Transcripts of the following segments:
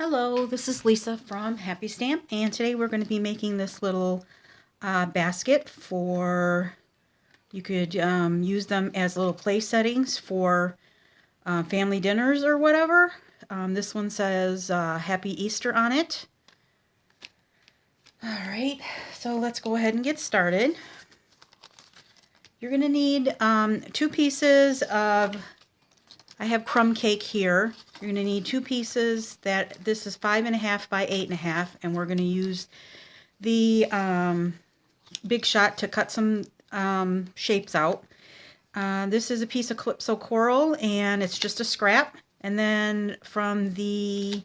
Hello, this is Lisa from Happy Stamp, and today we're going to be making this little basket for, you could use them as little place settings for family dinners or whatever. This one says Happy Easter on it. Alright, so let's go ahead and get started. You're going to need 2 pieces of, I have crumb cake here. You're going to need 2 pieces. This is 5.5 by 8.5, and we're going to use the Big Shot to cut some shapes out. This is a piece of Calypso Coral, and it's just a scrap. And then from the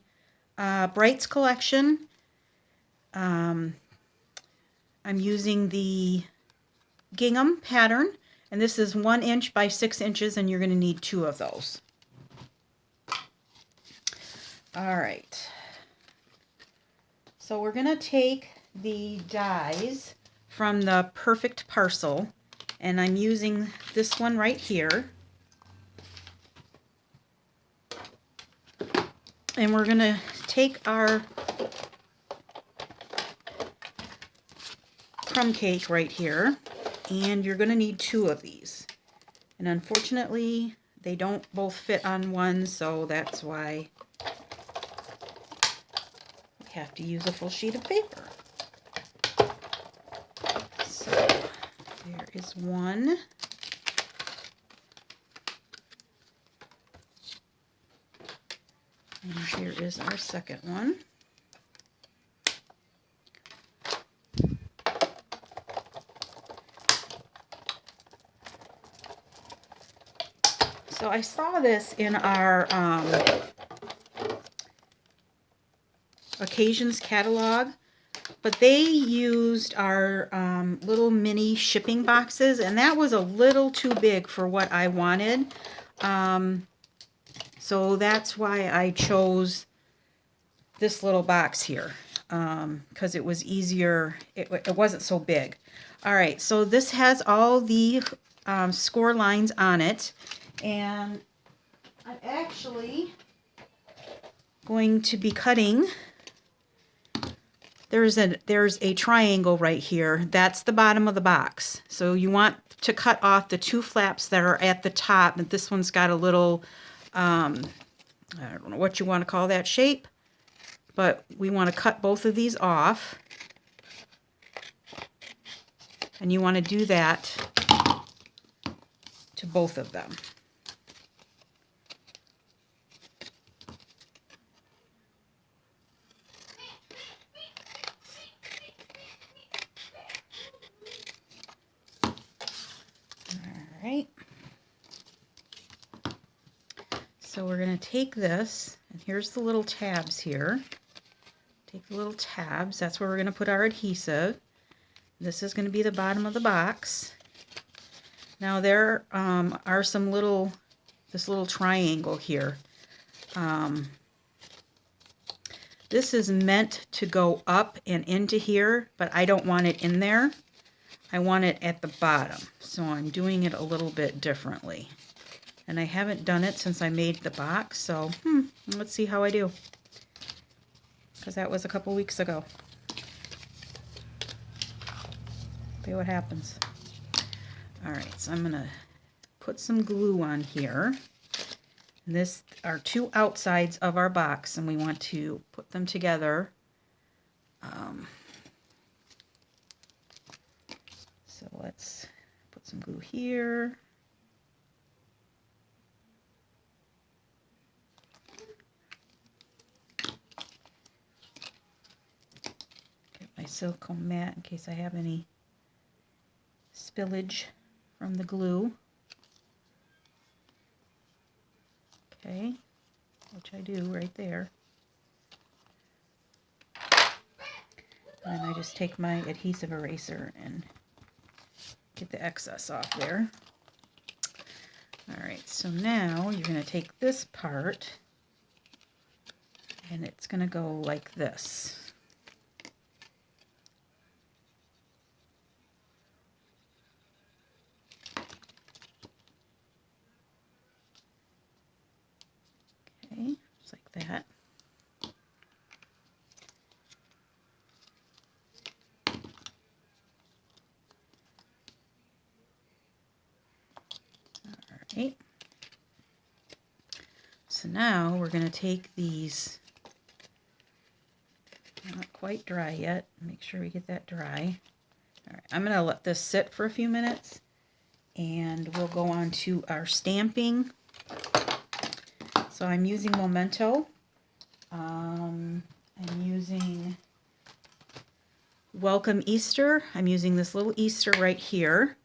Brights collection, I'm using the gingham pattern, and this is 1 inch by 6 inches, and you're going to need 2 of those. Alright, so we're going to take the dies from the Perfect Parcel, and I'm using this one right here. And we're going to take our crumb cake right here, and you're going to need 2 of these. And unfortunately, they don't both fit on one, so that's why we have to use a full sheet of paper. So there is one. And here is our second one. So I saw this in our Occasions catalog, but they used our little mini shipping boxes, and that was a little too big for what I wanted. So that's why I chose this little box here, because it was easier. It wasn't so big. All right, so this has all the score lines on it, and I'm actually going to be cutting. There's a triangle right here. That's the bottom of the box. So you want to cut off the 2 flaps that are at the top, and this one's got a little, I don't know what you want to call that shape, but we want to cut both of these off. And you want to do that to both of them. Alright. So we're going to take this, and here's the little tabs here. Take the little tabs, that's where we're going to put our adhesive. This is going to be the bottom of the box. Now there are some this little triangle here. This is meant to go up and into here, but I don't want it in there. I want it at the bottom, so I'm doing it a little bit differently. And I haven't done it since I made the box, so let's see how I do. Because that was a couple weeks ago. See what happens. Alright, so I'm going to put some glue on here. And this are 2 outsides of our box, and we want to put them together. So let's put some glue here. Get my silicone mat in case I have any spillage from the glue. Okay, which I do right there. And I just take my adhesive eraser and get the excess off there. Alright, so now you're going to take this part, and it's going to go like this. Okay, just like that. now we're going to take these, not quite dry yet, make sure we get that dry. All right, I'm going to let this sit for a few minutes and we'll go on to our stamping. So I'm using Memento. I'm using Welcome Easter. I'm using this little Easter right here.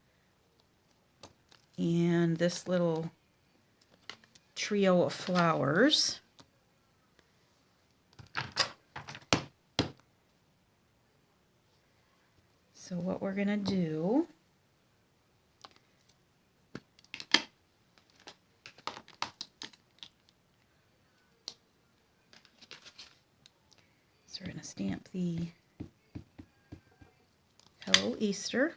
And this little trio of flowers. So what we're going to do, so we're going to stamp the Hello Easter.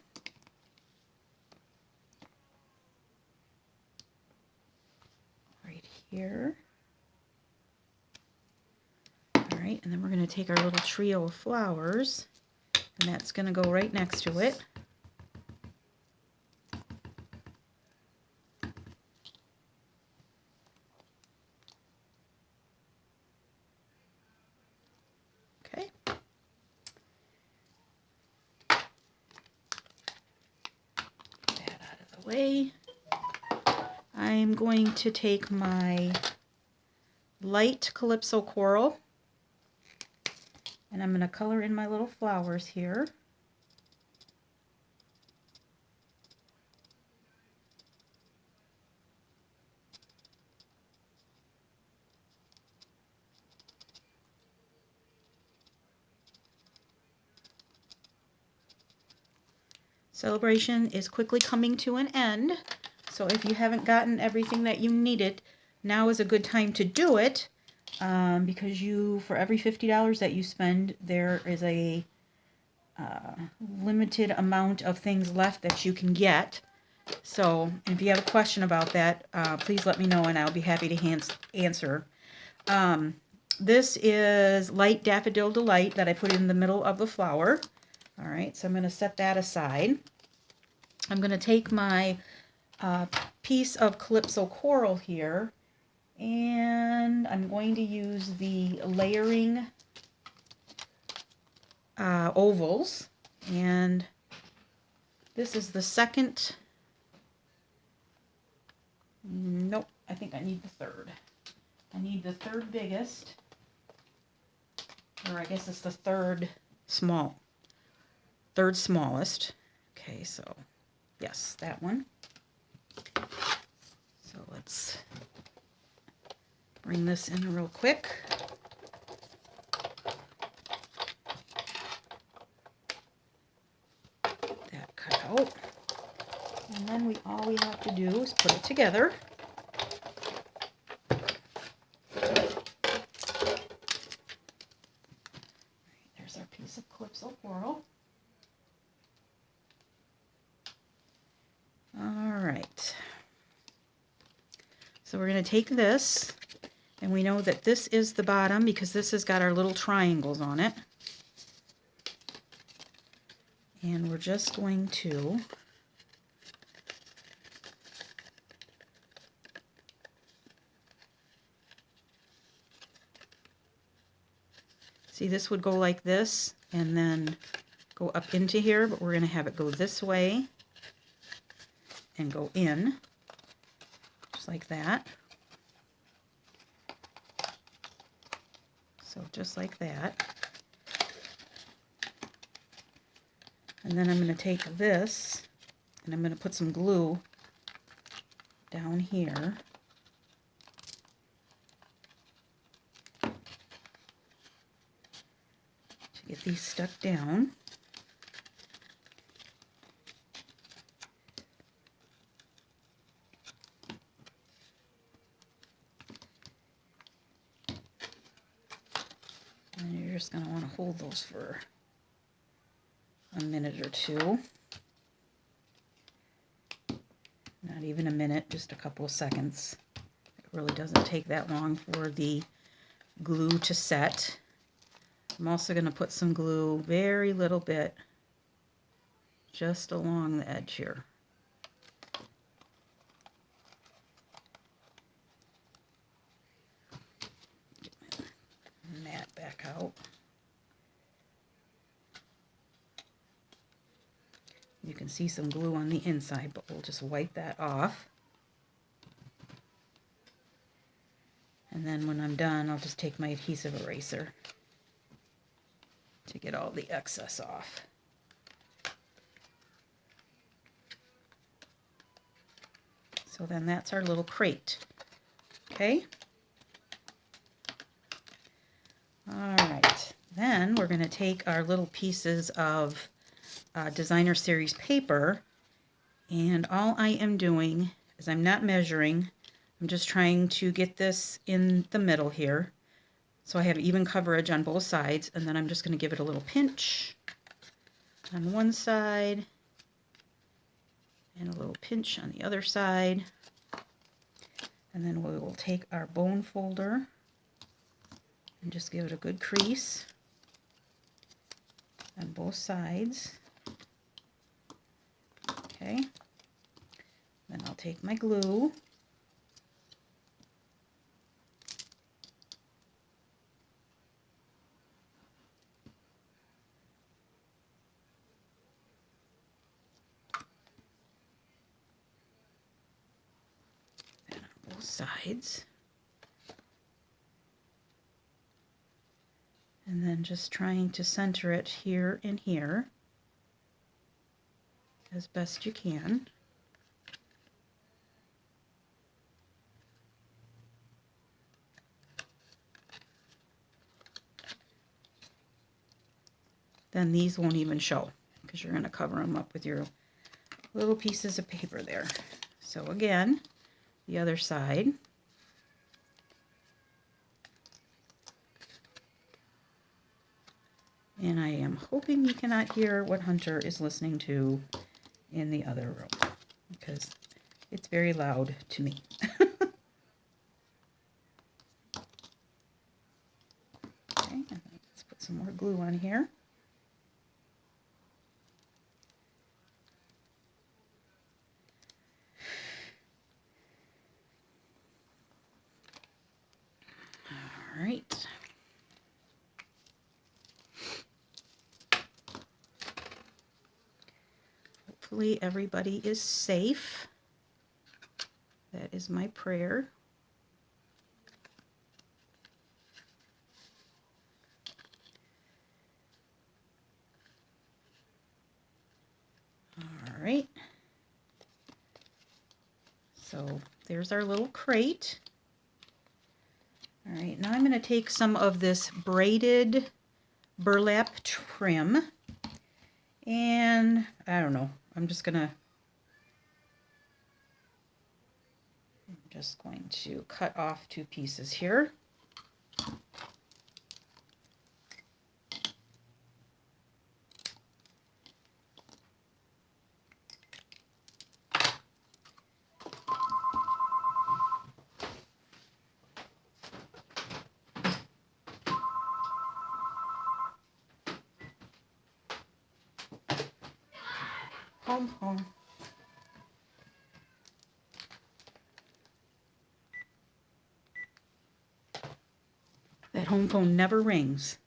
Right here. All right, and then we're going to take our little trio of flowers, and that's going to go right next to it. Okay. Get that out of the way. I'm going to take my light Calypso Coral, and I'm going to color in my little flowers here. Celebration is quickly coming to an end, so if you haven't gotten everything that you needed, now is a good time to do it, because for every $50 that you spend, there is a limited amount of things left that you can get. So if you have a question about that, please let me know and I'll be happy to answer. This is Light Daffodil Delight that I put in the middle of the flower. All right, so I'm going to set that aside. I'm going to take my piece of Calypso Coral here, and I'm going to use the layering ovals, and this is the second. Nope, I think I need the third. I need the third biggest, or I guess it's the third smallest. Okay, so yes, that one. So let's bring this in real quick. That cut out. And then all we have to do is put it together. There's our piece of Calypso Coral. Alright, so we're going to take this, and we know that this is the bottom because this has got our little triangles on it. And we're just going to see, this would go like this and then go up into here, but we're going to have it go this way and go in, just like that. So just like that. And then I'm going to take this and I'm going to put some glue down here. To get these stuck down. And you're just going to want to hold those for a minute or two. Not even a minute, just a couple of seconds. It really doesn't take that long for the glue to set. I'm also going to put some glue, very little bit, just along the edge here. that back out. You can see some glue on the inside, but we'll just wipe that off. And then when I'm done, I'll just take my adhesive eraser to get all the excess off. So then that's our little crate. Okay? All right. Then we're going to take our little pieces of Designer Series paper, and all I am doing is I'm not measuring. I'm just trying to get this in the middle here so I have even coverage on both sides, and then I'm just going to give it a little pinch on one side and a little pinch on the other side. And then we will take our bone folder and just give it a good crease on both sides. Okay. Then I'll take my glue. Then on both sides. And then just trying to center it here and here as best you can. Then these won't even show because you're going to cover them up with your little pieces of paper there. So again, the other side. And I am hoping you cannot hear what Hunter is listening to in the other room because it's very loud to me. Okay, and let's put some more glue on here. All right. Hopefully everybody is safe. That is my prayer. All right. So there's our little crate. All right, now I'm going to take some of this braided burlap trim, and I don't know, I'm just going to cut off 2 pieces here. Home. That home phone never rings.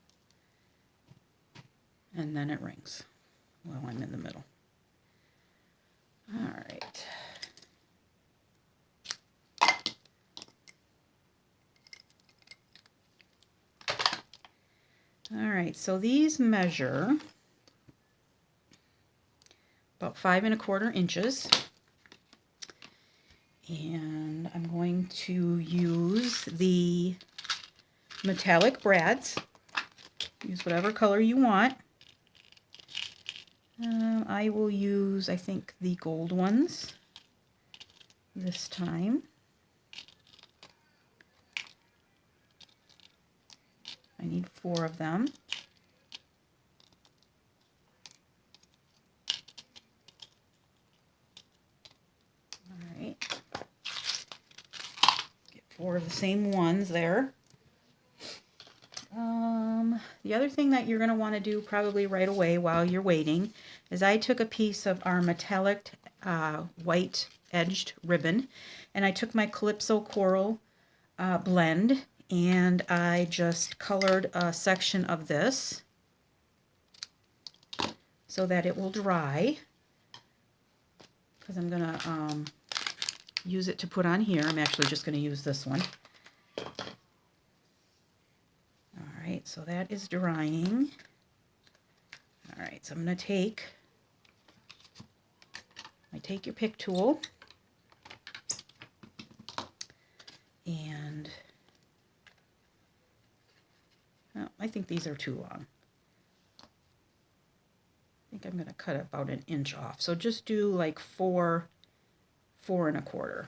And then it rings while I'm in the middle. All right. All right, so these measure about 5 1/4 inches. And I'm going to use the metallic brads. Use whatever color you want. I will use, I think, the gold ones this time. I need 4 of them. All right. Get 4 of the same ones there. The other thing that you're going to want to do probably right away while you're waiting is I took a piece of our metallic white edged ribbon, and I took my Calypso Coral blend, and I just colored a section of this so that it will dry, because I'm gonna use it to put on here. I'm actually just gonna use this one. All right, so that is drying. All right, so I'm gonna take your pick tool and oh, I think these are too long. I think I'm going to cut about 1 inch off. So just do like 4 1/4.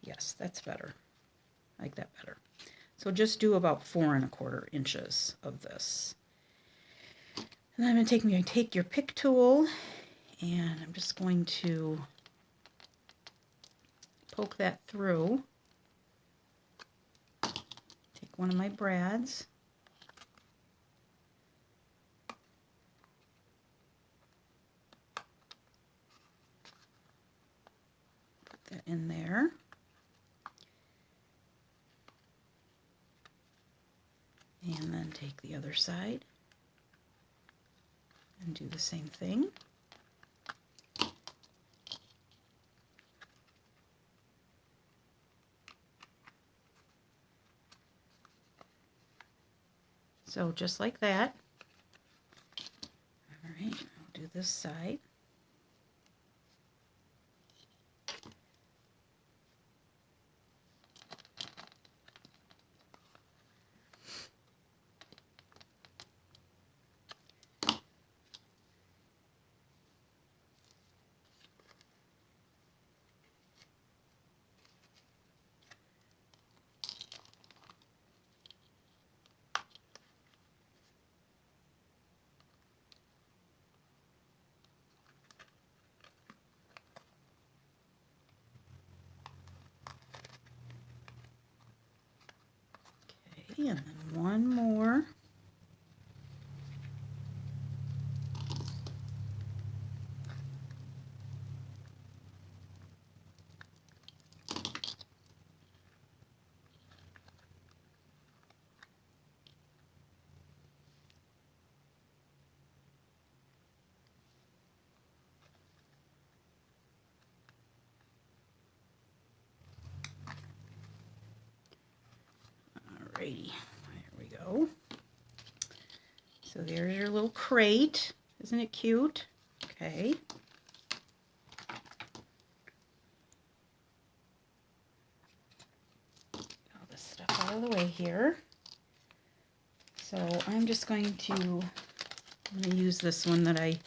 Yes, that's better. I like that better. So just do about 4 1/4 inches of this. And then I'm going to take your pick tool, and I'm just going to poke that through. Take one of my brads. Put that in there. And then take the other side and do the same thing. So just like that. All right, I'll do this side. Okay, and then one more. Alrighty, there we go. So there's your little crate. Isn't it cute? Okay. Get all this stuff out of the way here. So I'm just going to use this one that I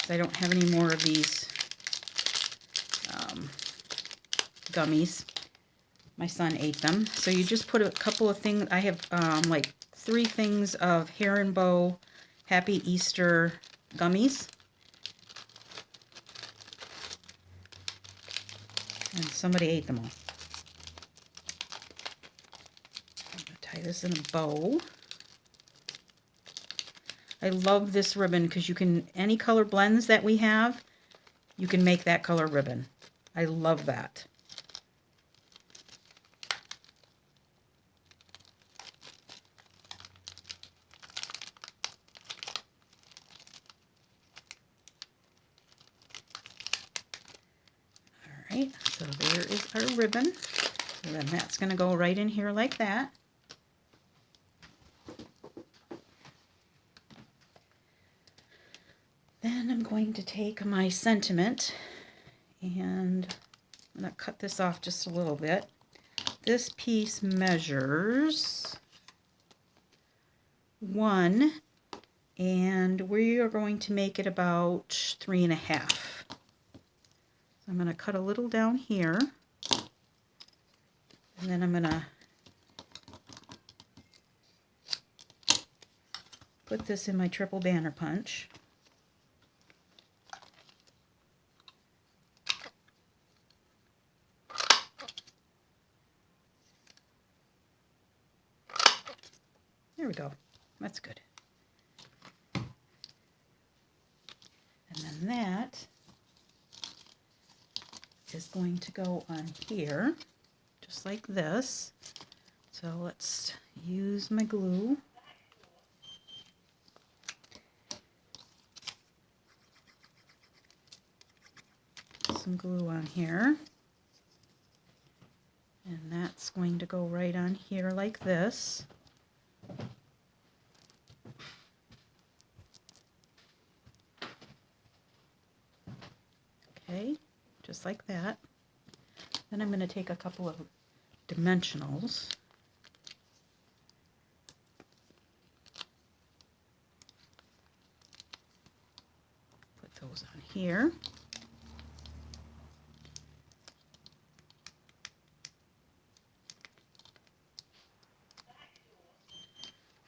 don't have any more of these gummies. My son ate them. So you just put a couple of things. I have like 3 things of Haribo Happy Easter gummies. And somebody ate them all. I'm going to tie this in a bow. I love this ribbon because you can, any color blends that we have, you can make that color ribbon. I love that. Alright, so there is our ribbon. So then that's going to go right in here like that. Then I'm going to take my sentiment and I'm going to cut this off just a little bit. This piece measures 1, and we are going to make it about 3.5. So I'm going to cut a little down here, and then I'm going to put this in my triple banner punch. There we go. That's good. that is going to go on here, just like this. So let's use my glue. Some glue on here. And that's going to go right on here like this. Okay, just like that. Then I'm going to take a couple of dimensionals. Put those on here.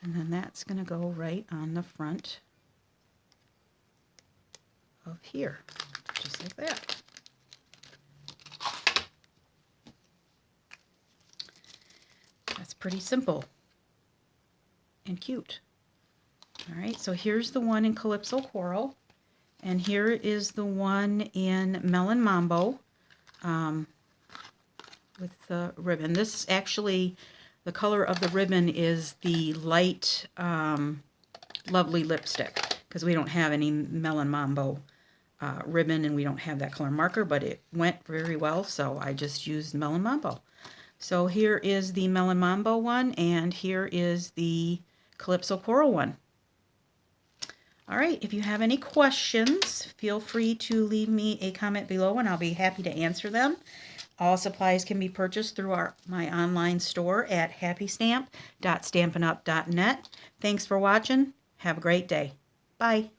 And then that's going to go right on the front of here, just like that. That's pretty simple and cute. All right, so here's the one in Calypso Coral, and here is the one in Melon Mambo with the ribbon. This actually, the color of the ribbon is the light Lovely lipstick, because we don't have any Melon Mambo ribbon and we don't have that color marker, but it went very well, so I just used Melon Mambo. So here is the Melon Mambo one, and here is the Calypso Coral one. All right, if you have any questions, feel free to leave me a comment below and I'll be happy to answer them. All supplies can be purchased through my online store at happystamp.stampinup.net. Thanks for watching. Have a great day. Bye.